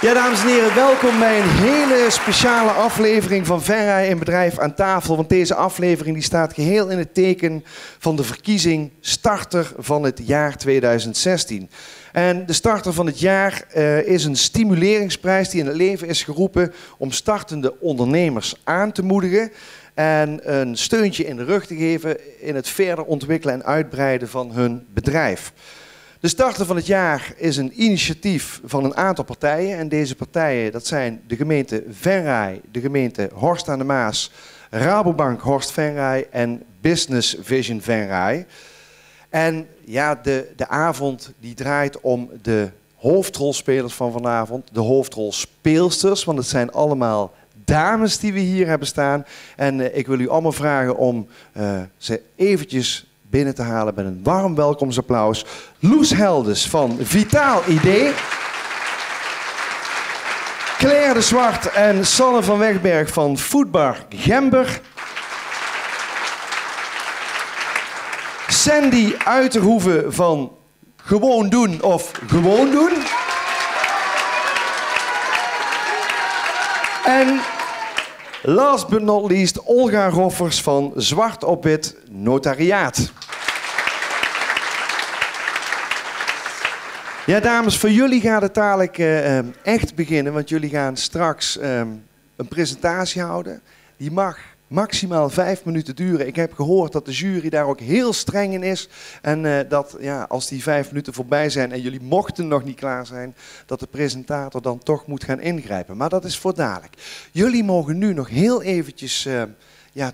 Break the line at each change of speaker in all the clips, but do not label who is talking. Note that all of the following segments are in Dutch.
Ja, dames en heren, welkom bij een hele speciale aflevering van Venray in Bedrijf aan tafel. Want deze aflevering die staat geheel in het teken van de verkiezing starter van het jaar 2016. En de starter van het jaar is een stimuleringsprijs die in het leven is geroepen om startende ondernemers aan te moedigen en een steuntje in de rug te geven in het verder ontwikkelen en uitbreiden van hun bedrijf. De starter van het jaar is een initiatief van een aantal partijen. En deze partijen, dat zijn de gemeente Venray, de gemeente Horst aan de Maas, Rabobank Horst Venray en Business Vision Venray. En ja, de avond die draait om de hoofdrolspelers van vanavond, de hoofdrolspeelsters, want het zijn allemaal dames die we hier hebben staan. En ik wil u allemaal vragen om ze eventjes binnen te halen met een warm welkomstapplaus. Loes Heldes van Vitaal Idee. Claire de Zwart en Sanne van Wegberg van Foodbar Gember. Sandy Uiterhoeven van Gewoon Doen of Gewoon Doen. En last but not least, Olga Roffers van Zwart op Wit Notariaat. Ja, dames, voor jullie gaat het dadelijk echt beginnen, want jullie gaan straks een presentatie houden. Die mag maximaal 5 minuten duren. Ik heb gehoord dat de jury daar ook heel streng in is. En dat ja, als die 5 minuten voorbij zijn en jullie mochten nog niet klaar zijn, dat de presentator dan toch moet gaan ingrijpen. Maar dat is voor dadelijk. Jullie mogen nu nog heel eventjes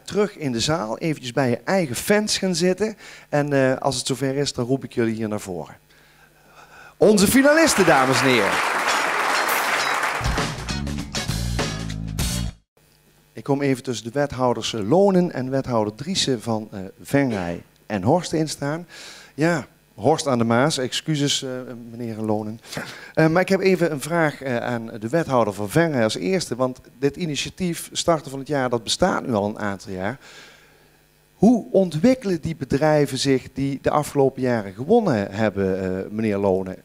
terug in de zaal, eventjes bij je eigen fans gaan zitten. En als het zover is, dan roep ik jullie hier naar voren. Onze finalisten, dames en heren. Ik kom even tussen de wethouders Lonen en wethouder Driessen van Venray en Horst in staan. Ja, Horst aan de Maas, excuses meneer Lonen. Maar ik heb even een vraag aan de wethouder van Venray als eerste. Want dit initiatief, starten van het jaar, dat bestaat nu al een aantal jaar. Hoe ontwikkelen die bedrijven zich die de afgelopen jaren gewonnen hebben, meneer Lonen?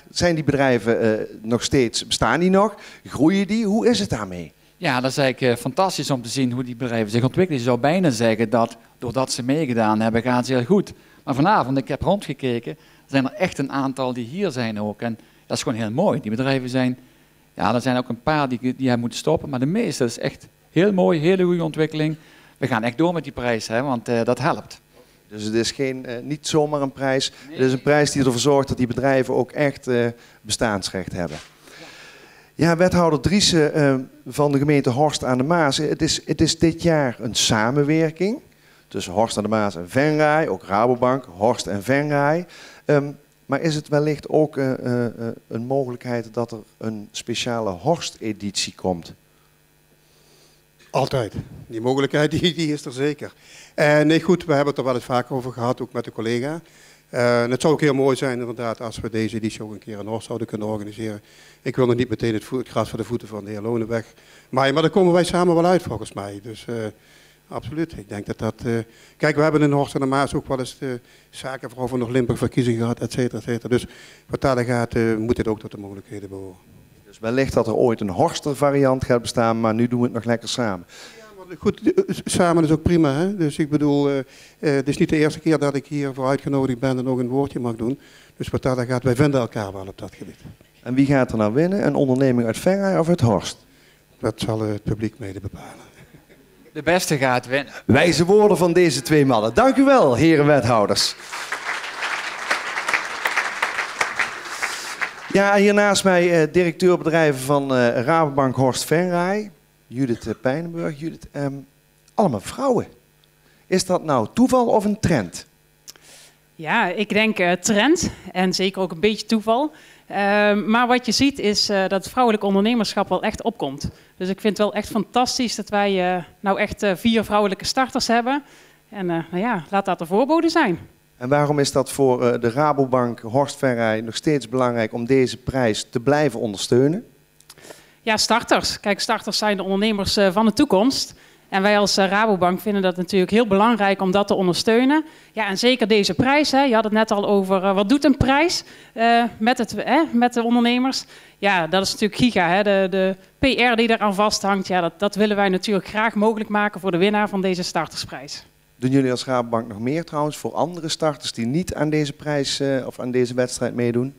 Zijn die bedrijven nog steeds, bestaan die nog? Groeien die? Hoe is het daarmee?
Ja, dat is eigenlijk fantastisch om te zien hoe die bedrijven zich ontwikkelen. Je zou bijna zeggen dat doordat ze meegedaan hebben, gaat het heel goed. Maar vanavond, ik heb rondgekeken, zijn er echt een aantal die hier zijn ook. En dat is gewoon heel mooi. Die bedrijven zijn, ja, er zijn ook een paar die hebben moeten stoppen, maar de meeste, dat is echt heel mooi, hele goede ontwikkeling. We gaan echt door met die prijs, hè, want dat helpt.
Dus het is niet zomaar een prijs, nee. Het is een prijs die ervoor zorgt dat die bedrijven ook echt bestaansrecht hebben. Ja, wethouder Driessen van de gemeente Horst aan de Maas. Het is dit jaar een samenwerking tussen Horst aan de Maas en Venray, ook Rabobank, Horst en Venray. Maar is het wellicht ook een mogelijkheid dat er een speciale Horst-editie komt?
Altijd. Die mogelijkheid die is er zeker. Nee, goed, we hebben het er wel eens vaker over gehad, ook met de collega. Het zou ook heel mooi zijn inderdaad als we deze editie ook een keer in Horst zouden kunnen organiseren. Ik wil nog niet meteen het gras voor de voeten van de heer Lonen weg. Maar daar komen wij samen wel uit volgens mij. Dus absoluut. Ik denk dat. Kijk, we hebben in Horst en de Maas ook wel eens de zaken voor nog Limburg verkiezingen gehad, et cetera, et cetera. Dus wat daar gaat, moet dit ook tot de mogelijkheden behoren.
Dus wellicht dat er ooit een Horster variant gaat bestaan, maar nu doen we het nog lekker samen.
Goed, samen is ook prima. Hè? Dus ik bedoel, het is niet de eerste keer dat ik hier voor uitgenodigd ben en nog een woordje mag doen. Dus wat daar gaat, wij vinden elkaar wel op dat gebied.
En wie gaat er nou winnen? Een onderneming uit Venray of uit Horst?
Dat zal het publiek mede bepalen.
De beste gaat winnen.
Wijze woorden van deze twee mannen. Dank u wel, heren wethouders. Ja, hier naast mij directeur bedrijven van Rabobank Horst Venray. Judith Pijnenburg. Judith, allemaal vrouwen. Is dat nou toeval of een trend?
Ja, ik denk trend en zeker ook een beetje toeval. Maar wat je ziet is dat het vrouwelijk ondernemerschap wel echt opkomt. Dus ik vind het wel echt fantastisch dat wij nou echt 4 vrouwelijke starters hebben. En laat dat de voorbode zijn.
En waarom is dat voor de Rabobank Horst Venray nog steeds belangrijk om deze prijs te blijven ondersteunen?
Ja, starters. Kijk, starters zijn de ondernemers van de toekomst. En wij als Rabobank vinden dat natuurlijk heel belangrijk om dat te ondersteunen. Ja, en zeker deze prijs. Hè. Je had het net al over wat doet een prijs met de ondernemers. Ja, dat is natuurlijk giga. Hè. De PR die eraan vasthangt, ja, dat willen wij natuurlijk graag mogelijk maken voor de winnaar van deze startersprijs.
Doen jullie als Rabobank nog meer trouwens voor andere starters die niet aan deze prijs of aan deze wedstrijd meedoen?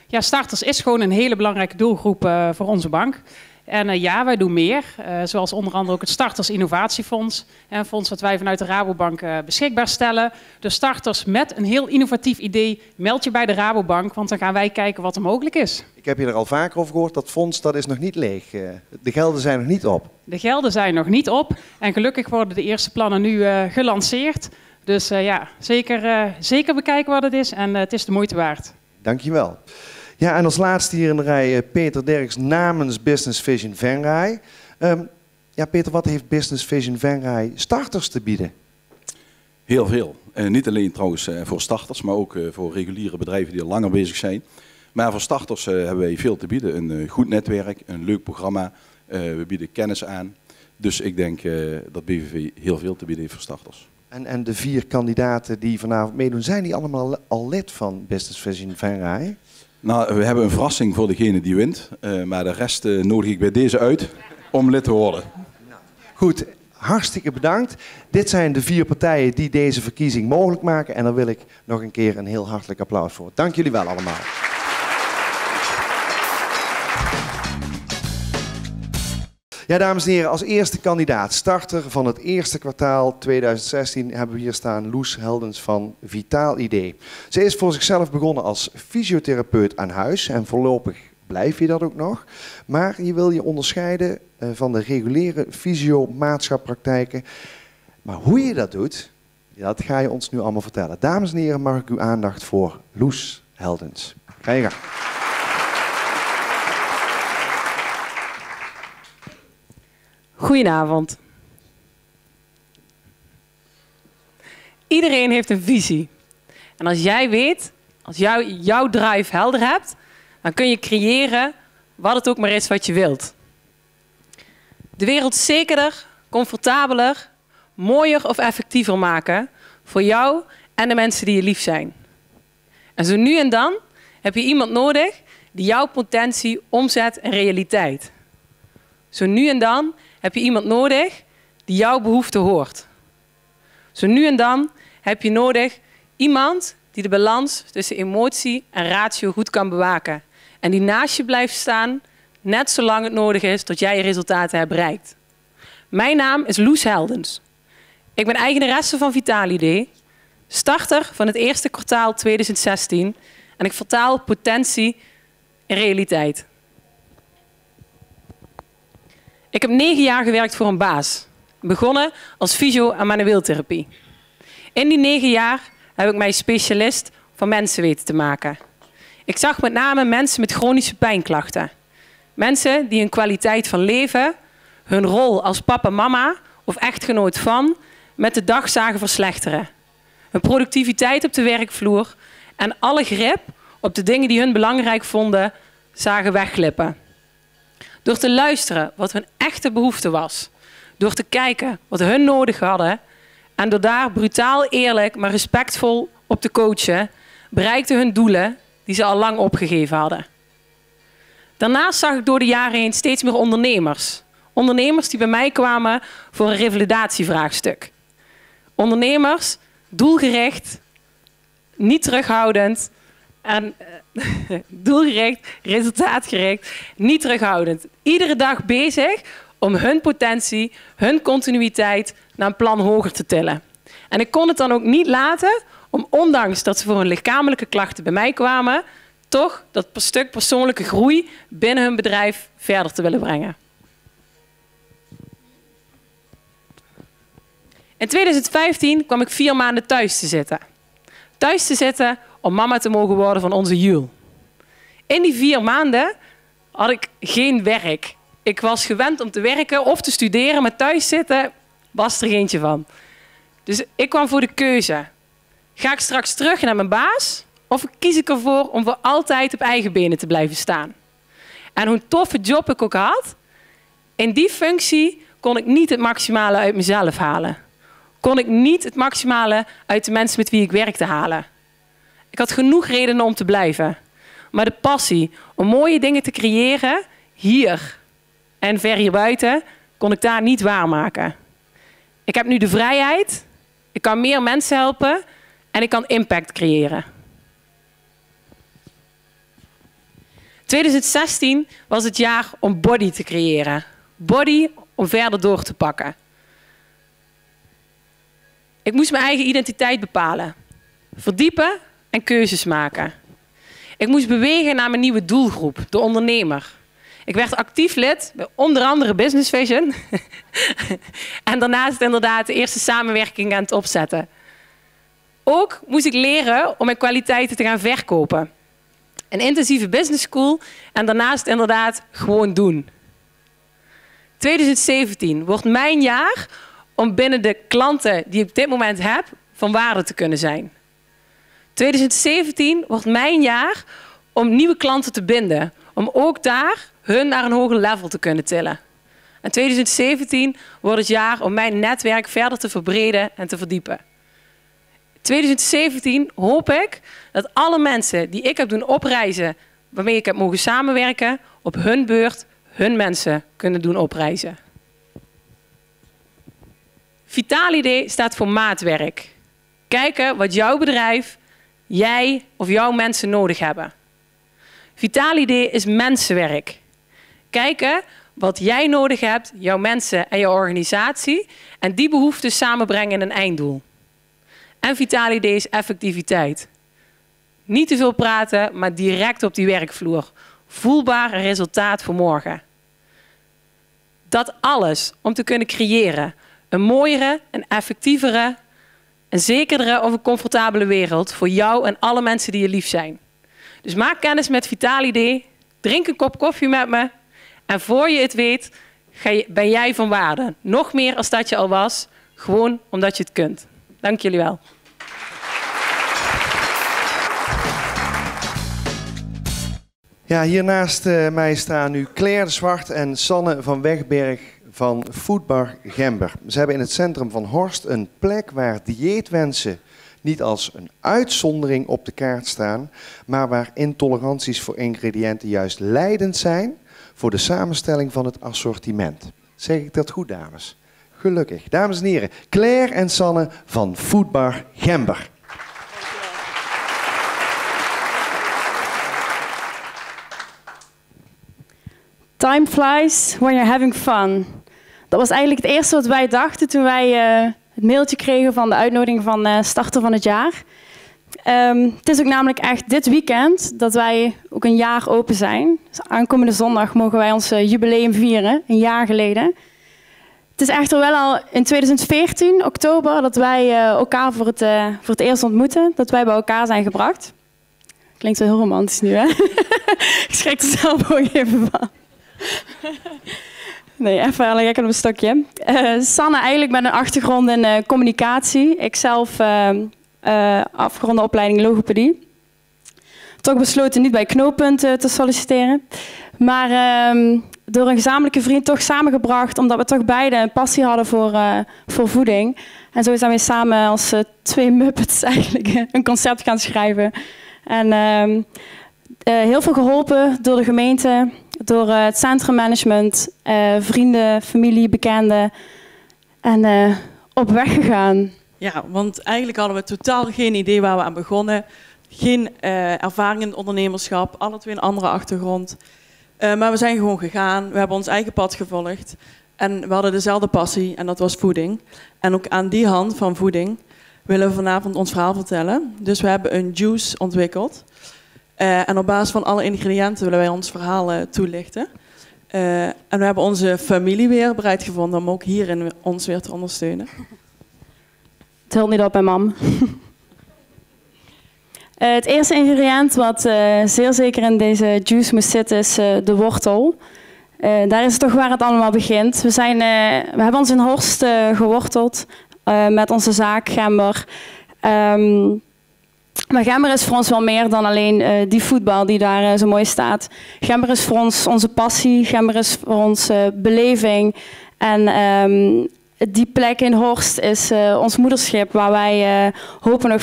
Ja, starters is gewoon een hele belangrijke doelgroep voor onze bank. En ja, wij doen meer. Zoals onder andere ook het Starters Innovatiefonds. Een fonds wat wij vanuit de Rabobank beschikbaar stellen. De starters met een heel innovatief idee, meld je bij de Rabobank, want dan gaan wij kijken wat er mogelijk is.
Ik heb je er al vaker over gehoord, dat fonds dat is nog niet leeg. De gelden zijn nog niet op.
De gelden zijn nog niet op. En gelukkig worden de eerste plannen nu gelanceerd. Dus ja, zeker bekijken wat het is en het is de moeite waard.
Dankjewel. Ja, en als laatste hier in de rij Peter Derks namens Business Vision Venray. Ja, Peter, wat heeft Business Vision Venray starters te bieden?
Heel veel. Niet alleen trouwens voor starters, maar ook voor reguliere bedrijven die al langer bezig zijn. Maar voor starters hebben wij veel te bieden. Een goed netwerk, een leuk programma. We bieden kennis aan. Dus ik denk dat BVV heel veel te bieden heeft voor starters.
En de 4 kandidaten die vanavond meedoen, zijn die allemaal al lid van Business Vision Venray?
Nou, we hebben een verrassing voor degene die wint. Maar de rest nodig ik bij deze uit om lid te worden.
Goed, hartstikke bedankt. Dit zijn de 4 partijen die deze verkiezing mogelijk maken. En daar wil ik nog een keer een heel hartelijk applaus voor. Dank jullie wel allemaal. Ja, dames en heren, als eerste kandidaat, starter van het eerste kwartaal 2016, hebben we hier staan Loes Heldens van Vitaal ID. Ze is voor zichzelf begonnen als fysiotherapeut aan huis en voorlopig blijf je dat ook nog. Maar je wil je onderscheiden van de reguliere fysio-maatschappraktijken. Maar hoe je dat doet, dat ga je ons nu allemaal vertellen. Dames en heren, mag ik uw aandacht voor Loes Heldens. Ga je gang.
Goedenavond. Iedereen heeft een visie. En als jij weet, als jouw drive helder hebt, dan kun je creëren wat het ook maar is wat je wilt. De wereld zekerder, comfortabeler, mooier of effectiever maken voor jou en de mensen die je lief zijn. En zo nu en dan heb je iemand nodig die jouw potentie omzet in realiteit. Zo nu en dan heb je iemand nodig die jouw behoefte hoort. Zo nu en dan heb je nodig iemand die de balans tussen emotie en ratio goed kan bewaken. En die naast je blijft staan, net zolang het nodig is tot jij je resultaten hebt bereikt. Mijn naam is Loes Heldens. Ik ben eigenaresse van Vitaal ID, starter van het eerste kwartaal 2016 en ik vertaal potentie in realiteit. Ik heb 9 jaar gewerkt voor een baas. Begonnen als fysio- en manueeltherapie. In die 9 jaar heb ik mij specialist van mensen weten te maken. Ik zag met name mensen met chronische pijnklachten. Mensen die hun kwaliteit van leven, hun rol als papa, mama of echtgenoot van, met de dag zagen verslechteren. Hun productiviteit op de werkvloer en alle grip op de dingen die hun belangrijk vonden, zagen wegglippen. Door te luisteren wat hun echte behoefte was. Door te kijken wat hun nodig hadden. En door daar brutaal eerlijk, maar respectvol op te coachen, bereikten hun doelen die ze al lang opgegeven hadden. Daarnaast zag ik door de jaren heen steeds meer ondernemers. Ondernemers die bij mij kwamen voor een revalidatievraagstuk. Ondernemers, doelgericht, niet terughoudend en doelgericht, resultaatgericht, niet terughoudend. Iedere dag bezig om hun potentie, hun continuïteit naar een plan hoger te tillen. En ik kon het dan ook niet laten om, ondanks dat ze voor hun lichamelijke klachten bij mij kwamen, toch dat stuk persoonlijke groei binnen hun bedrijf verder te willen brengen. In 2015 kwam ik 4 maanden thuis te zitten. Thuis te zitten om mama te mogen worden van onze Jules. In die 4 maanden had ik geen werk. Ik was gewend om te werken of te studeren, maar thuis zitten was er geentje van. Dus ik kwam voor de keuze. Ga ik straks terug naar mijn baas of kies ik ervoor om voor altijd op eigen benen te blijven staan? En hoe toffe job ik ook had, in die functie kon ik niet het maximale uit mezelf halen. Kon ik niet het maximale uit de mensen met wie ik werkte halen. Ik had genoeg redenen om te blijven. Maar de passie om mooie dingen te creëren, hier en ver hierbuiten, kon ik daar niet waarmaken. Ik heb nu de vrijheid, ik kan meer mensen helpen en ik kan impact creëren. 2016 was het jaar om body te creëren. Body om verder door te pakken. Ik moest mijn eigen identiteit bepalen. Verdiepen en keuzes maken. Ik moest bewegen naar mijn nieuwe doelgroep, de ondernemer. Ik werd actief lid bij onder andere Business Vision. En daarnaast inderdaad de eerste samenwerking aan het opzetten. Ook moest ik leren om mijn kwaliteiten te gaan verkopen. Een intensieve business school en daarnaast inderdaad gewoon doen. 2017 wordt mijn jaar om binnen de klanten die ik op dit moment heb van waarde te kunnen zijn. 2017 wordt mijn jaar om nieuwe klanten te binden. Om ook daar hun naar een hoger level te kunnen tillen. En 2017 wordt het jaar om mijn netwerk verder te verbreden en te verdiepen. 2017 hoop ik dat alle mensen die ik heb doen opreizen, waarmee ik heb mogen samenwerken, op hun beurt hun mensen kunnen doen opreizen. Vitalidee staat voor maatwerk. Kijken wat jouw bedrijf, jij of jouw mensen nodig hebben. Vitalidee is mensenwerk. Kijken wat jij nodig hebt, jouw mensen en jouw organisatie, en die behoeften samenbrengen in een einddoel. En Vitalidee is effectiviteit. Niet te veel praten, maar direct op die werkvloer. Voelbaar resultaat voor morgen. Dat alles om te kunnen creëren. Een mooiere, een effectievere, een zekerdere of een comfortabele wereld voor jou en alle mensen die je lief zijn. Dus maak kennis met Vitalidee, drink een kop koffie met me en voor je het weet ben jij van waarde. Nog meer als dat je al was, gewoon omdat je het kunt. Dank jullie wel.
Ja, hier naast mij staan nu Claire de Zwart en Sanne van Wegberg van Foodbar Gember. Ze hebben in het centrum van Horst een plek waar dieetwensen niet als een uitzondering op de kaart staan, maar waar intoleranties voor ingrediënten juist leidend zijn voor de samenstelling van het assortiment. Zeg ik dat goed, dames? Gelukkig. Dames en heren, Claire en Sanne van Foodbar Gember.
Time flies when you're having fun. Dat was eigenlijk het eerste wat wij dachten toen wij het mailtje kregen van de uitnodiging van starter van het jaar. Het is ook namelijk echt dit weekend dat wij ook een jaar open zijn. Dus aankomende zondag mogen wij ons jubileum vieren, een jaar geleden. Het is echter wel al in 2014, oktober, dat wij elkaar voor het eerst ontmoeten. Dat wij bij elkaar zijn gebracht. Klinkt wel heel romantisch nu, hè? Ik schrik er zelf ook even van. Nee, even lekker op een stokje. Sanne eigenlijk met een achtergrond in communicatie. Ikzelf afgeronde opleiding logopedie. Toch besloten niet bij Knooppunt te solliciteren. Maar door een gezamenlijke vriend toch samengebracht, omdat we toch beide een passie hadden voor voeding. En zo zijn we samen als twee Muppets eigenlijk een concept gaan schrijven. En heel veel geholpen door de gemeente, door het centrummanagement, vrienden, familie, bekenden en op weg gegaan.
Ja, want eigenlijk hadden we totaal geen idee waar we aan begonnen. Geen ervaring in het ondernemerschap, alle twee een andere achtergrond. Maar we zijn gewoon gegaan, we hebben ons eigen pad gevolgd. En we hadden dezelfde passie en dat was voeding. En ook aan die hand van voeding willen we vanavond ons verhaal vertellen. Dus we hebben een juice ontwikkeld. En op basis van alle ingrediënten willen wij ons verhaal toelichten. En we hebben onze familie weer bereid gevonden om ook hierin ons weer te ondersteunen.
Het hult niet op, hè, mam. Het eerste ingrediënt wat zeer zeker in deze juice moest zitten is de wortel. Daar is het toch waar het allemaal begint. We hebben ons in Horst geworteld met onze zaak Gember. Maar Gember is voor ons wel meer dan alleen die voetbal die daar zo mooi staat. Gember is voor ons onze passie, Gember is voor ons beleving En die plek in Horst is ons moederschip, waar wij hopen nog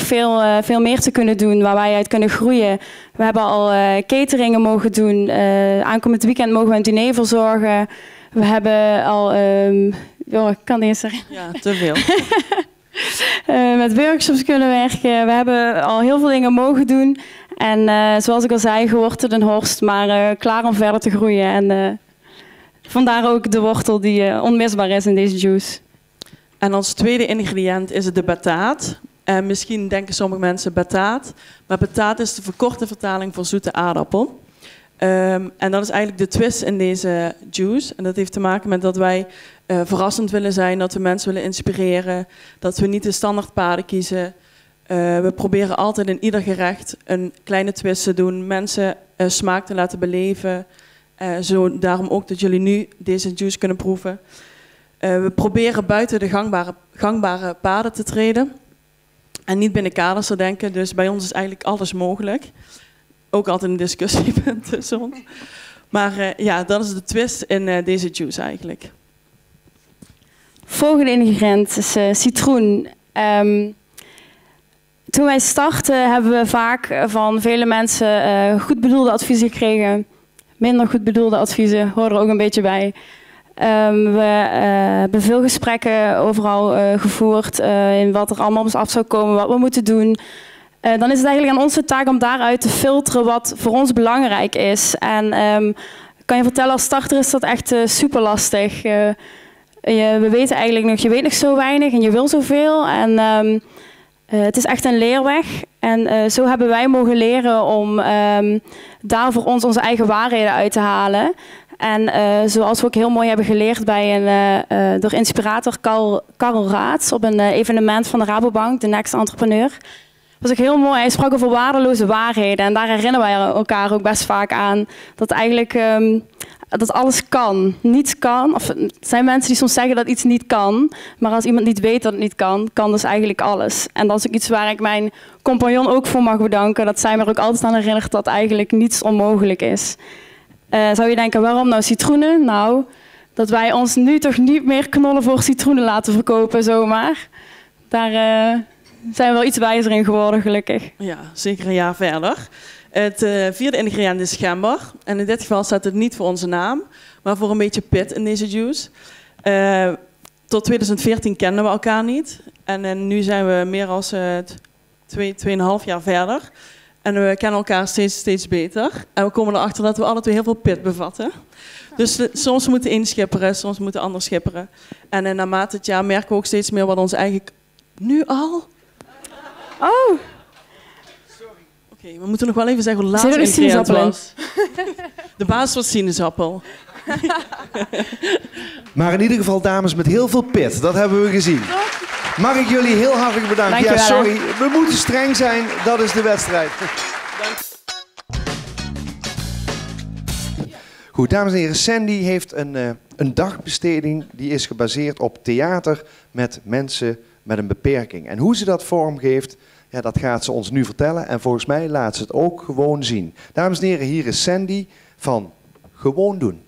veel meer te kunnen doen, waar wij uit kunnen groeien. We hebben al cateringen mogen doen. Aankomend weekend mogen we een diner verzorgen. We hebben al... ik kan niet eens zeggen.
Ja, te veel.
Met workshops kunnen werken. We hebben al heel veel dingen mogen doen. En zoals ik al zei, geworteld in Horst, maar klaar om verder te groeien. En vandaar ook de wortel die onmisbaar is in deze juice.
En als tweede ingrediënt is het de bataat. En misschien denken sommige mensen bataat. Maar bataat is de verkorte vertaling voor zoete aardappel. En dat is eigenlijk de twist in deze juice. En dat heeft te maken met dat wij verrassend willen zijn, dat we mensen willen inspireren, dat we niet de standaard paden kiezen. We proberen altijd in ieder gerecht een kleine twist te doen, mensen smaak te laten beleven. Daarom ook dat jullie nu deze juice kunnen proeven. We proberen buiten de gangbare paden te treden en niet binnen kaders te denken. Dus bij ons is eigenlijk alles mogelijk. Ook altijd een discussiepunt tussen ons. Maar dat is de twist in deze juice eigenlijk.
Volgende ingrediënt is citroen. Toen wij startten hebben we vaak van vele mensen goed bedoelde adviezen gekregen. Minder goed bedoelde adviezen horen er ook een beetje bij. We hebben veel gesprekken overal gevoerd in wat er allemaal op ons af zou komen, wat we moeten doen. Dan is het eigenlijk aan onze taak om daaruit te filteren wat voor ons belangrijk is. En kan je vertellen, als starter is dat echt super lastig. We weten eigenlijk nog, je weet nog zo weinig en je wil zoveel. En het is echt een leerweg. En zo hebben wij mogen leren om daar voor ons onze eigen waarheden uit te halen. En zoals we ook heel mooi hebben geleerd bij door inspirator Karel Raats op een evenement van de Rabobank, de Next Entrepreneur. Dat was ook heel mooi. Hij sprak over waardeloze waarheden. En daar herinneren wij elkaar ook best vaak aan. Dat eigenlijk dat alles kan. Niets kan. Of, er zijn mensen die soms zeggen dat iets niet kan. Maar als iemand niet weet dat het niet kan, kan dus eigenlijk alles. En dat is ook iets waar ik mijn compagnon ook voor mag bedanken. Dat zij me er ook altijd aan herinnert dat eigenlijk niets onmogelijk is. Zou je denken, waarom nou citroenen? Nou, dat wij ons nu toch niet meer knollen voor citroenen laten verkopen zomaar. Daar zijn we wel iets wijzer in geworden, gelukkig.
Ja, zeker een jaar verder. Het vierde ingrediënt is gember. En in dit geval staat het niet voor onze naam, maar voor een beetje pit in deze juice. Tot 2014 kenden we elkaar niet. En nu zijn we meer dan 2,5 jaar verder. En we kennen elkaar steeds beter. En we komen erachter dat we alle twee heel veel pit bevatten. Dus soms moeten één schipperen, soms moeten de ander schipperen. En naarmate het jaar merken we ook steeds meer wat ons eigen... Nu al?
Oh.
Oké, we moeten nog wel even zeggen hoe laat het ingrediënt was. De basis was sinaasappel.
Maar in ieder geval dames met heel veel pit, dat hebben we gezien. Mag ik jullie heel hartelijk bedanken. Ja, sorry, we moeten streng zijn, dat is de wedstrijd. Goed, dames en heren, Sandy heeft een dagbesteding die is gebaseerd op theater met mensen met een beperking. En hoe ze dat vormgeeft, ja, dat gaat ze ons nu vertellen. En volgens mij laat ze het ook gewoon zien. Dames en heren, hier is Sandy van Gewoon Doen.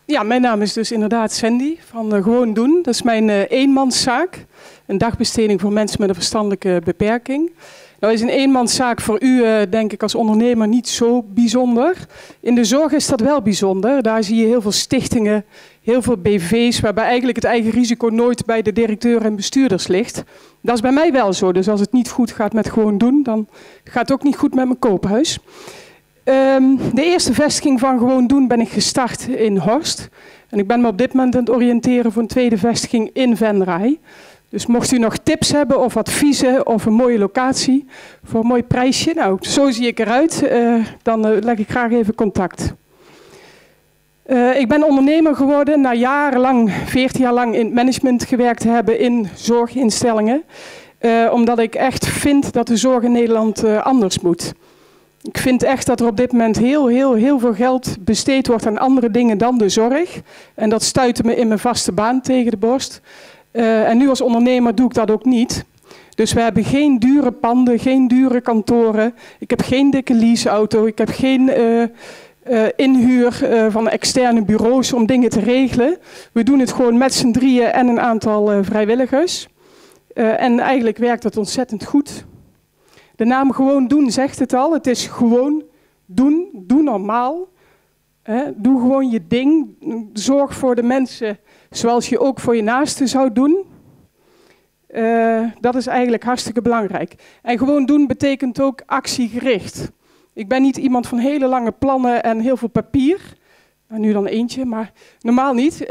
Ja, mijn naam is dus inderdaad Sandy van Gewoon Doen. Dat is mijn eenmanszaak. Een dagbesteding voor mensen met een verstandelijke beperking. Nou is een eenmanszaak voor u, denk ik, als ondernemer niet zo bijzonder. In de zorg is dat wel bijzonder. Daar zie je heel veel stichtingen, heel veel BV's, waarbij eigenlijk het eigen risico nooit bij de directeur en bestuurders ligt. Dat is bij mij wel zo. Dus als het niet goed gaat met Gewoon Doen, dan gaat het ook niet goed met mijn koophuis. De eerste vestiging van Gewoon Doen ben ik gestart in Horst. En ik ben me op dit moment aan het oriënteren voor een tweede vestiging in Venray. Dus mocht u nog tips hebben of adviezen of een mooie locatie voor een mooi prijsje. Nou, zo zie ik eruit. Dan leg ik graag even contact. Ik ben ondernemer geworden na jarenlang, 14 jaar lang in het management gewerkt te hebben in zorginstellingen. Omdat ik echt vind dat de zorg in Nederland anders moet. Ik vind echt dat er op dit moment heel veel geld besteed wordt aan andere dingen dan de zorg. En dat stuitte me in mijn vaste baan tegen de borst. En nu als ondernemer doe ik dat ook niet. Dus we hebben geen dure panden, geen dure kantoren. Ik heb geen dikke leaseauto. Ik heb geen inhuur van externe bureaus om dingen te regelen. We doen het gewoon met z'n drieën en een aantal vrijwilligers. En eigenlijk werkt dat ontzettend goed. De naam Gewoon Doen zegt het al. Het is gewoon doen. Doe normaal. Doe gewoon je ding. Zorg voor de mensen zoals je ook voor je naasten zou doen. Dat is eigenlijk hartstikke belangrijk. En gewoon doen betekent ook actiegericht. Ik ben niet iemand van hele lange plannen en heel veel papier. Nou, nu dan eentje, maar normaal niet.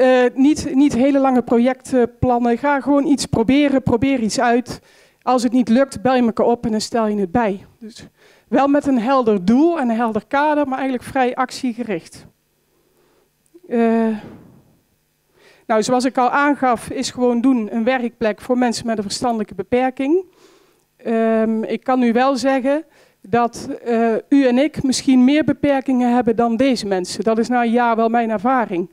Niet hele lange projectplannen. Ga gewoon iets proberen. Probeer iets uit. Als het niet lukt, bel je elkaar op en dan stel je het bij. Dus wel met een helder doel en een helder kader, maar eigenlijk vrij actiegericht. Nou, zoals ik al aangaf, is Gewoon Doen een werkplek voor mensen met een verstandelijke beperking. Ik kan u wel zeggen dat u en ik misschien meer beperkingen hebben dan deze mensen. Dat is na een jaar wel mijn ervaring.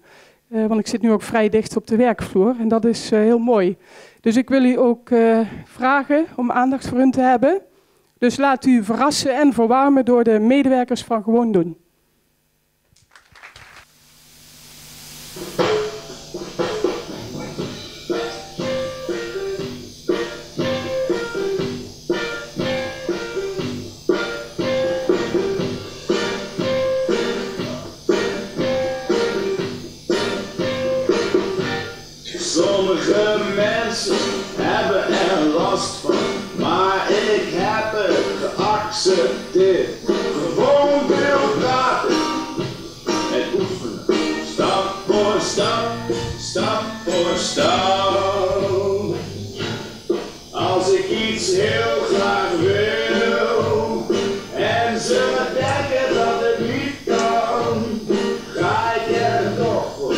Want ik zit nu ook vrij dicht op de werkvloer en dat is heel mooi. Dus ik wil u ook vragen om aandacht voor hun te hebben. Dus laat u verrassen en verwarmen door de medewerkers van Gewoon Doen.
Sommige mensen hebben er last van, maar ik heb het geaccepteerd. Gewoon veel praten en oefenen, stap voor stap, stap voor stap. Als ik iets heel graag wil en ze denken dat het niet kan, ga ik er toch voor.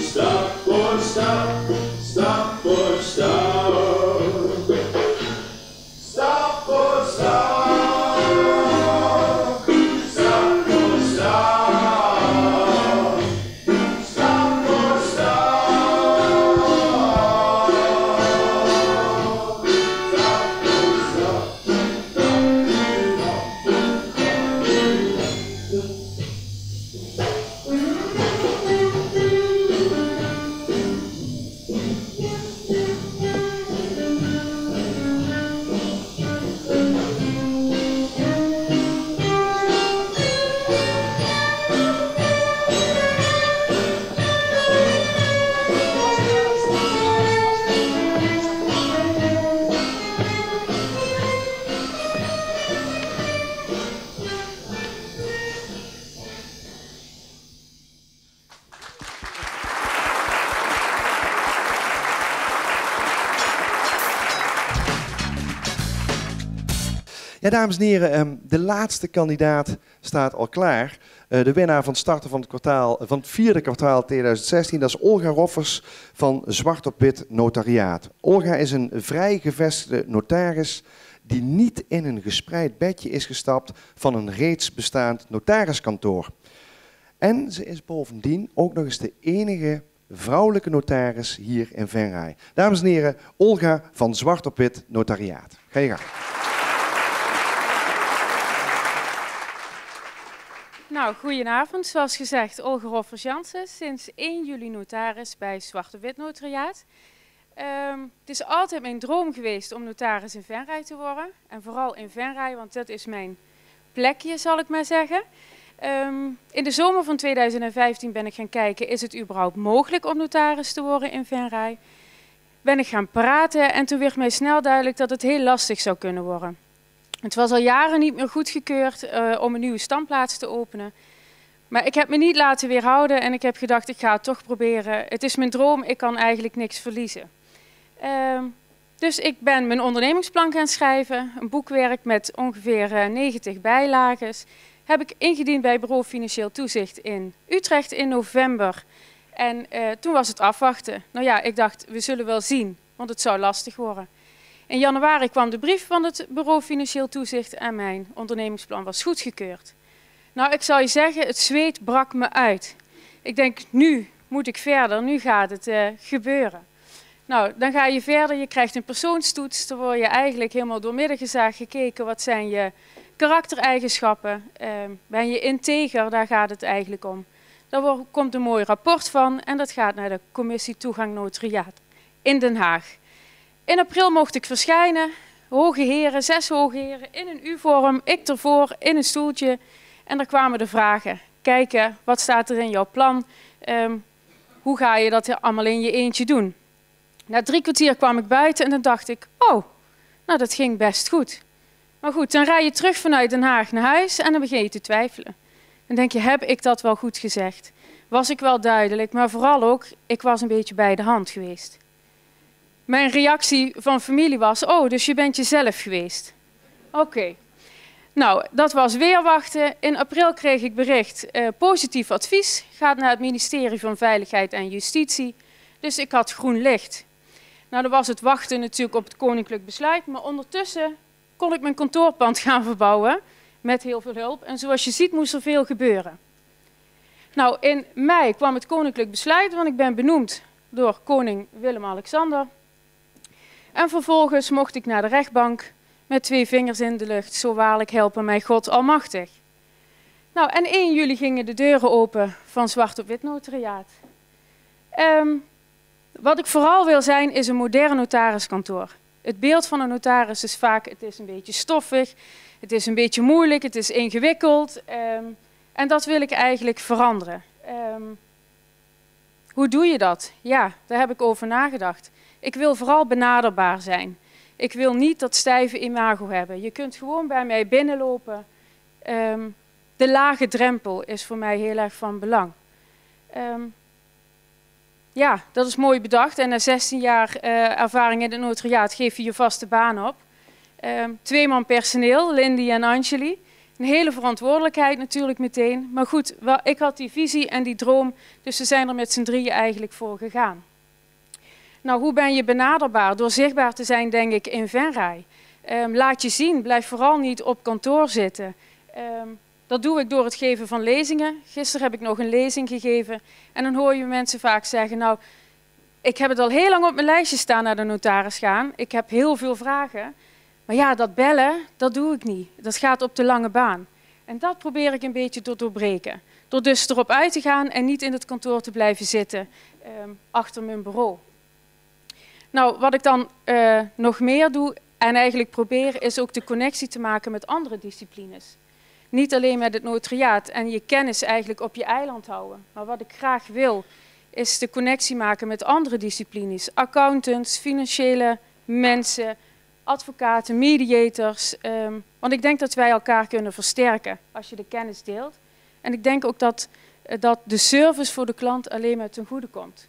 Stap voor stap, stap voor stap. Stap voor stap, stap voor stap. Stap voor stap,
Ja, dames en heren, de laatste kandidaat staat al klaar. De winnaar van het starten van het vierde kwartaal 2016, dat is Olga Roffers van Zwart op Wit Notariaat. Olga is een vrij gevestigde notaris die niet in een gespreid bedje is gestapt van een reeds bestaand notariskantoor. En ze is bovendien ook nog eens de enige vrouwelijke notaris hier in Venray. Dames en heren, Olga van Zwart op Wit Notariaat. Ga je gang.
Nou, goedenavond. Zoals gezegd, Olga Roffers-Jansen, sinds 1 juli notaris bij Zwart op Wit Notariaat. Het is altijd mijn droom geweest om notaris in Venray te worden. En vooral in Venray, want dat is mijn plekje, zal ik maar zeggen. In de zomer van 2015 ben ik gaan kijken, is het überhaupt mogelijk om notaris te worden in Venray? Ben ik gaan praten en toen werd mij snel duidelijk dat het heel lastig zou kunnen worden. Het was al jaren niet meer goedgekeurd om een nieuwe standplaats te openen. Maar ik heb me niet laten weerhouden en ik heb gedacht, ik ga het toch proberen. Het is mijn droom, ik kan eigenlijk niks verliezen. Dus ik ben mijn ondernemingsplan gaan schrijven. Een boekwerk met ongeveer 90 bijlages. Heb ik ingediend bij Bureau Financieel Toezicht in Utrecht in november. En toen was het afwachten. Nou ja, ik dacht, we zullen wel zien, want het zou lastig worden. In januari kwam de brief van het Bureau Financieel Toezicht en mijn ondernemingsplan was goedgekeurd. Nou, ik zal je zeggen, het zweet brak me uit. Ik denk, nu moet ik verder, nu gaat het gebeuren. Nou, dan ga je verder, je krijgt een persoonstoets, dan word je eigenlijk helemaal doormidden gezaagd gekeken, wat zijn je karaktereigenschappen. Ben je integer, daar gaat het eigenlijk om. Daar komt een mooi rapport van en dat gaat naar de commissie Toegang Notariaat in Den Haag. In april mocht ik verschijnen, hoge heren, 6 hoge heren in een U-vorm, ik ervoor in een stoeltje. En er kwamen de vragen. Kijken, wat staat er in jouw plan? Hoe ga je dat allemaal in je eentje doen? Na 3 kwartier kwam ik buiten en dan dacht ik, oh, nou dat ging best goed. Maar goed, dan rij je terug vanuit Den Haag naar huis en dan begin je te twijfelen. Dan denk je, heb ik dat wel goed gezegd? Was ik wel duidelijk, maar vooral ook, ik was een beetje bij de hand geweest. Mijn reactie van familie was, oh, dus je bent jezelf geweest. Oké. Nou, dat was weer wachten. In april kreeg ik bericht, positief advies. Gaat naar het ministerie van Veiligheid en Justitie. Dus ik had groen licht. Nou, dan was het wachten natuurlijk op het koninklijk besluit. Maar ondertussen kon ik mijn kantoorpand gaan verbouwen. Met heel veel hulp. En zoals je ziet moest er veel gebeuren. Nou, in mei kwam het koninklijk besluit, want ik ben benoemd door koning Willem-Alexander. En vervolgens mocht ik naar de rechtbank met 2 vingers in de lucht. Zo waarlijk helpen mij God almachtig. Nou, en 1 juli gingen de deuren open van Zwart op Wit Notariaat. Wat ik vooral wil zijn, is een modern notariskantoor. Het beeld van een notaris is vaak, het is een beetje stoffig, het is een beetje moeilijk, het is ingewikkeld. En dat wil ik eigenlijk veranderen. Hoe doe je dat? Ja, daar heb ik over nagedacht. Ik wil vooral benaderbaar zijn. Ik wil niet dat stijve imago hebben. Je kunt gewoon bij mij binnenlopen. De lage drempel is voor mij heel erg van belang. Ja, dat is mooi bedacht. En na 16 jaar ervaring in het notariaat geef je je vaste baan op. 2 man personeel, Lindy en Angeli. Een hele verantwoordelijkheid natuurlijk meteen. Maar goed, ik had die visie en die droom, dus we zijn er met z'n drieën eigenlijk voor gegaan. Nou, hoe ben je benaderbaar? Door zichtbaar te zijn, denk ik, in Venray. Laat je zien, blijf vooral niet op kantoor zitten. Dat doe ik door het geven van lezingen. Gisteren heb ik nog een lezing gegeven. En dan hoor je mensen vaak zeggen, nou, ik heb het al heel lang op mijn lijstje staan naar de notaris gaan. Ik heb heel veel vragen. Maar ja, dat bellen, dat doe ik niet. Dat gaat op de lange baan. En dat probeer ik een beetje te doorbreken. Door dus erop uit te gaan en niet in het kantoor te blijven zitten achter mijn bureau. Nou, wat ik dan nog meer doe en eigenlijk probeer, is ook de connectie te maken met andere disciplines. Niet alleen met het notariaat en je kennis eigenlijk op je eiland houden. Maar wat ik graag wil, is de connectie maken met andere disciplines. Accountants, financiële mensen, advocaten, mediators. Want ik denk dat wij elkaar kunnen versterken als je de kennis deelt. En ik denk ook dat de service voor de klant alleen maar ten goede komt.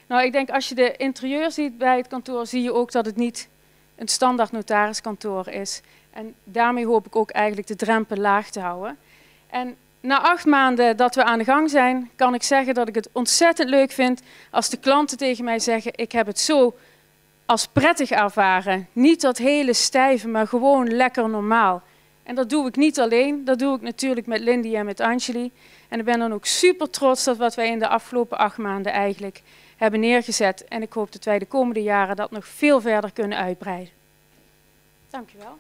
Nou, ik denk als je de interieur ziet bij het kantoor, zie je ook dat het niet een standaard notariskantoor is. En daarmee hoop ik ook eigenlijk de drempel laag te houden. En na 8 maanden dat we aan de gang zijn, kan ik zeggen dat ik het ontzettend leuk vind als de klanten tegen mij zeggen, ik heb het zo als prettig ervaren. Niet dat hele stijve, maar gewoon lekker normaal. En dat doe ik niet alleen, dat doe ik natuurlijk met Lindy en met Angeli. En ik ben dan ook super trots dat wat wij in de afgelopen 8 maanden eigenlijk hebben neergezet. En ik hoop dat wij de komende jaren dat nog veel verder kunnen uitbreiden. Dank je wel.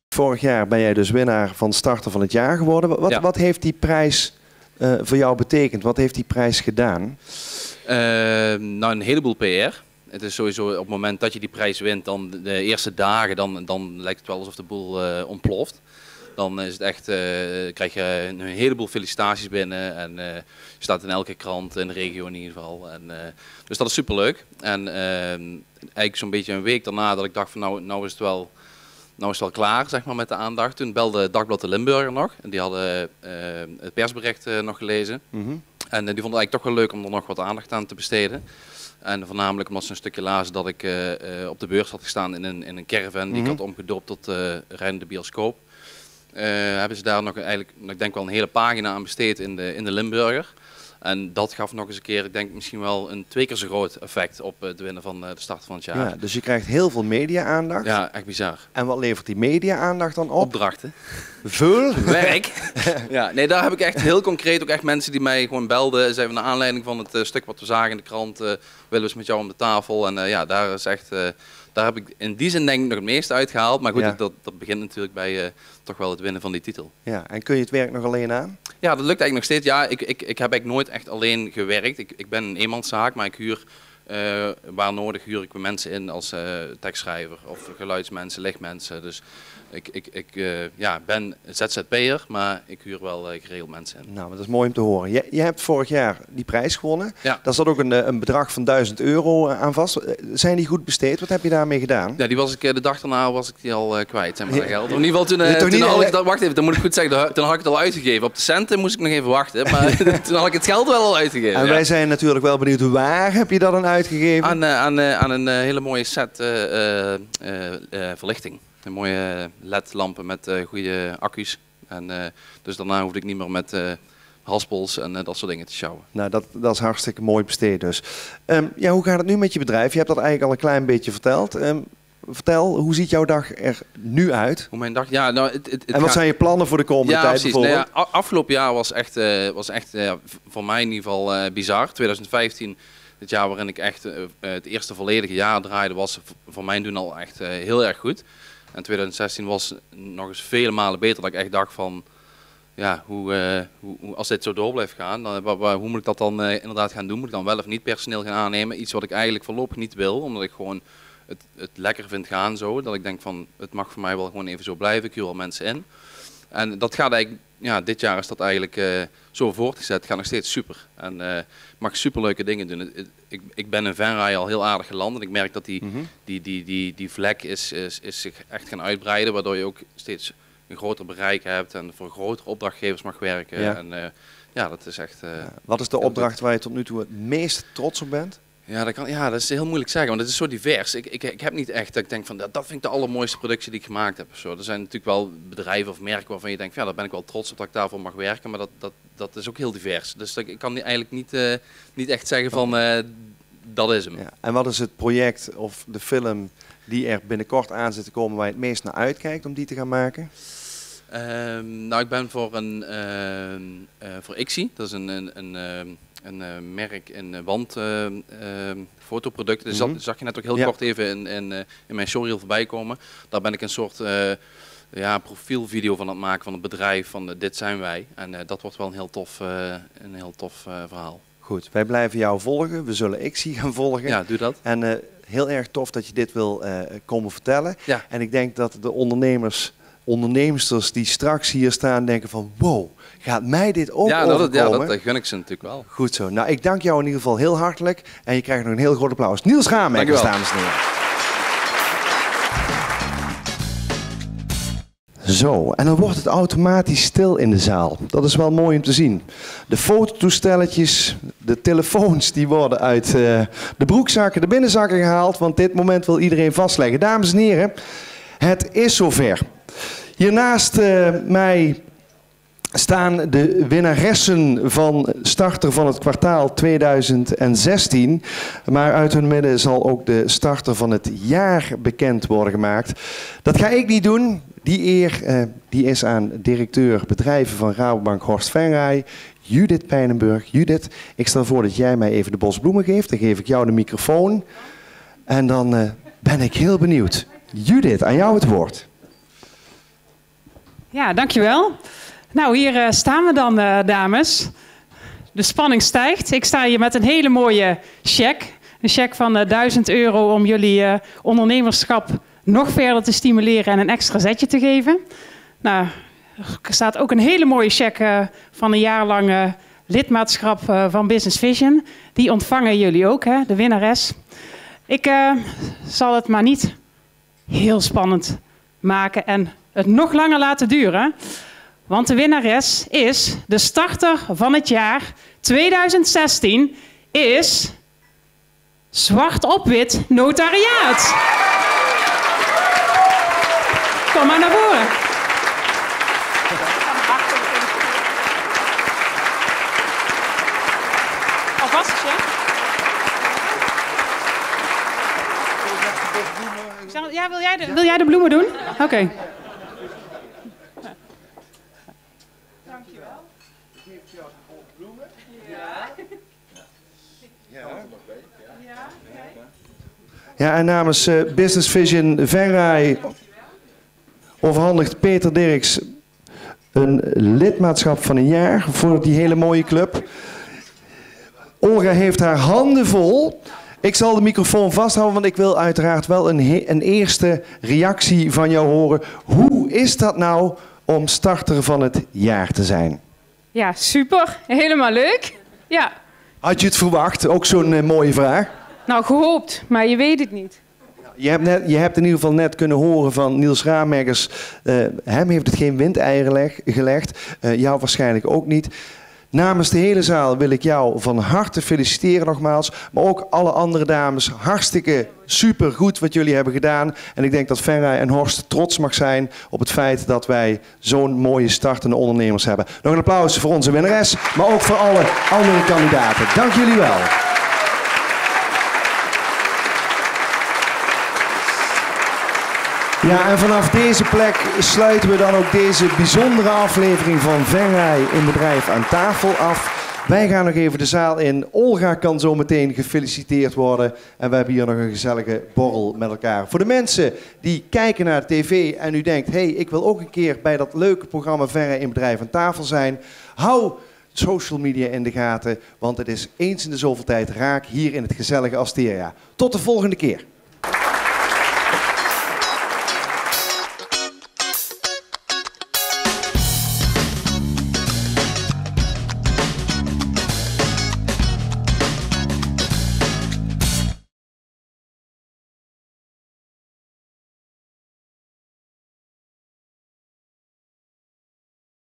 Vorig jaar ben jij dus winnaar van Starter van het Jaar geworden. Wat heeft die prijs voor jou betekend? Wat heeft die prijs gedaan?
Nou, een heleboel PR. Het is sowieso op het moment dat je die prijs wint, dan de eerste dagen, dan lijkt het wel alsof de boel ontploft. Dan is het echt, krijg je een heleboel felicitaties binnen en je staat in elke krant in de regio in ieder geval. Dus dat is superleuk. En eigenlijk zo'n beetje een week daarna dat ik dacht van nou is het wel klaar, zeg maar, met de aandacht. Toen belde Dagblad de Limburger nog en die hadden het persbericht nog gelezen. Mm-hmm. En die vonden het eigenlijk toch wel leuk om er nog wat aandacht aan te besteden. En voornamelijk omdat ze een stukje lazen dat ik op de beurs had gestaan in een caravan die ik had omgedoopt tot rijdende bioscoop. Hebben ze daar nog eigenlijk, ik denk wel een hele pagina aan besteed in de Limburger. En dat gaf nog eens een keer, ik denk misschien wel een 2 keer zo groot effect op het winnen van de start van het jaar.
Ja, dus je krijgt heel veel media-aandacht.
Ja, echt bizar.
En wat levert die media-aandacht dan op?
Opdrachten.
Veel?
Werk. Ja, nee, daar heb ik echt heel concreet ook echt mensen die mij gewoon belden. Zeiden naar aanleiding van het stuk wat we zagen in de krant, willen we eens met jou om de tafel. En ja, daar is echt... Daar heb ik in die zin denk ik nog het meeste uitgehaald. Maar goed,
Ja.
dat begint natuurlijk bij toch wel het winnen van die titel.
Ja, en kun je het werk nog alleen aan?
Ja, dat lukt eigenlijk nog steeds. Ja, ik heb eigenlijk nooit echt alleen gewerkt. Ik ben een eenmanszaak, maar ik huur, waar nodig huur ik mensen in als tekstschrijver of geluidsmensen, lichtmensen. Dus ik ben ZZP'er, maar ik huur wel geregeld mensen in.
Nou, dat is mooi om te horen. Je hebt vorig jaar die prijs gewonnen.
Ja.
Daar zat ook een bedrag van €1000 aan vast. Zijn die goed besteed? Wat heb je daarmee gedaan?
Ja, die was ik de dag daarna was ik die al kwijt, zeg maar, dat geld. In ieder geval toen wacht even, dan moet ik goed zeggen, toen had ik het al uitgegeven. Op de centen moest ik nog even wachten, maar toen had ik het geld wel al uitgegeven.
En wij zijn natuurlijk wel benieuwd, waar heb je dat dan uitgegeven?
Aan een hele mooie set verlichting. Een mooie LED-lampen met goede accu's. En dus daarna hoefde ik niet meer met haspels en dat soort dingen te sjouwen.
Nou, dat is hartstikke mooi besteed dus. Ja, hoe gaat het nu met je bedrijf? Je hebt dat eigenlijk al een klein beetje verteld. Vertel, hoe ziet jouw dag er nu uit?
Hoe mijn dag, ja, nou,
en wat zijn je plannen voor de komende tijd
precies.
bijvoorbeeld?
Nou ja, afgelopen jaar was echt voor mij in ieder geval bizar. 2015, het jaar waarin ik echt het eerste volledige jaar draaide, was voor mijn doen al echt heel erg goed. En 2016 was nog eens vele malen beter, dat ik echt dacht van, ja, hoe als dit zo door blijft gaan, dan, hoe moet ik dat dan inderdaad gaan doen? Moet ik dan wel of niet personeel gaan aannemen? Iets wat ik eigenlijk voorlopig niet wil, omdat ik gewoon het lekker vind gaan zo. Dat ik denk van, het mag voor mij wel gewoon even zo blijven, ik huur al mensen in. En dat gaat eigenlijk, ja, dit jaar is dat eigenlijk zo voortgezet, het gaat nog steeds super. En ik mag superleuke dingen doen. Ik ben in Venray al heel aardig geland en ik merk dat die vlek is zich echt gaan uitbreiden, waardoor je ook steeds een groter bereik hebt en voor grotere opdrachtgevers mag werken.
Ja.
En ja, dat is echt...
Wat is de opdracht waar je tot nu toe het meest trots op bent?
Ja, dat is heel moeilijk zeggen, want het is zo divers. Ik heb niet echt dat ik denk van, dat vind ik de allermooiste productie die ik gemaakt heb. Zo. Er zijn natuurlijk wel bedrijven of merken waarvan je denkt, ja, daar ben ik wel trots op dat ik daarvoor mag werken, maar dat is ook heel divers. Dus ik kan eigenlijk niet echt zeggen van, dat is hem.
Ja. En wat is het project of de film die er binnenkort aan zit te komen waar je het meest naar uitkijkt om die te gaan maken?
Nou, ik ben voor ICSI, dat is een merk in wandfotoproducten. Dus dat zag je net ook heel kort even in mijn showreel voorbij komen. Daar ben ik een soort profielvideo van aan het maken van het bedrijf van dit zijn wij. En dat wordt wel een heel tof verhaal.
Goed, wij blijven jou volgen. We zullen ICSI gaan volgen.
Ja, doe dat.
En heel erg tof dat je dit wil komen vertellen.
Ja.
En ik denk dat de onderneemsters die straks hier staan denken van, wow, gaat mij dit ook overkomen?
Ja, dat gun ik ze natuurlijk wel.
Goed zo. Nou, ik dank jou in ieder geval heel hartelijk. En je krijgt nog een heel groot applaus. Niels Schaamekers, dames en heren. Zo, en dan wordt het automatisch stil in de zaal. Dat is wel mooi om te zien. De fototoestelletjes, de telefoons, die worden uit de broekzakken, de binnenzakken gehaald. Want dit moment wil iedereen vastleggen. Dames en heren, het is zover. Hiernaast mij staan de winnaressen van starter van het kwartaal 2016. Maar uit hun midden zal ook de starter van het jaar bekend worden gemaakt. Dat ga ik niet doen. Die eer die is aan directeur bedrijven van Rabobank Horst Venray, Judith Pijnenburg. Judith, ik stel voor dat jij mij even de bos bloemen geeft. Dan geef ik jou de microfoon. En dan ben ik heel benieuwd. Judith, aan jou het woord.
Ja, dankjewel. Nou, hier staan we dan, dames. De spanning stijgt. Ik sta hier met een hele mooie cheque. Een cheque van €1000 om jullie ondernemerschap nog verder te stimuleren en een extra zetje te geven. Nou, er staat ook een hele mooie cheque van een jaar lang lidmaatschap van Business Vision. Die ontvangen jullie ook, hè, de winnares. Ik zal het maar niet heel spannend maken en het nog langer laten duren. Want de winnares is, de starter van het jaar 2016 is Zwart op Wit Notariaat. Kom maar naar voren. Ja, wil jij de bloemen doen? Oké.
Dankjewel. Ik geef jou de bloemen. Ja, en namens Business Vision Venray overhandigt Peter Dirks een lidmaatschap van een jaar voor die hele mooie club. Olga heeft haar handen vol. Ik zal de microfoon vasthouden, want ik wil uiteraard wel een eerste reactie van jou horen. Hoe is dat nou om starter van het jaar te zijn?
Ja, super. Helemaal leuk. Ja.
Had je het verwacht? Ook zo'n mooie vraag.
Nou, gehoopt, maar je weet het niet.
Je hebt in ieder geval net kunnen horen van Niels Rameggers. Hem heeft het geen windeieren gelegd. Jou waarschijnlijk ook niet. Namens de hele zaal wil ik jou van harte feliciteren nogmaals. Maar ook alle andere dames. Hartstikke super goed wat jullie hebben gedaan. En ik denk dat Venray en Horst trots mag zijn op het feit dat wij zo'n mooie startende ondernemers hebben. Nog een applaus voor onze winnares, maar ook voor alle andere kandidaten. Dank jullie wel. Ja, en vanaf deze plek sluiten we dan ook deze bijzondere aflevering van Venray in Bedrijf aan tafel af. Wij gaan nog even de zaal in. Olga kan zo meteen gefeliciteerd worden. En we hebben hier nog een gezellige borrel met elkaar. Voor de mensen die kijken naar de tv en u denkt, hey, ik wil ook een keer bij dat leuke programma Venray in Bedrijf aan tafel zijn. Hou social media in de gaten, want het is eens in de zoveel tijd raak hier in het gezellige Asteria. Tot de volgende keer.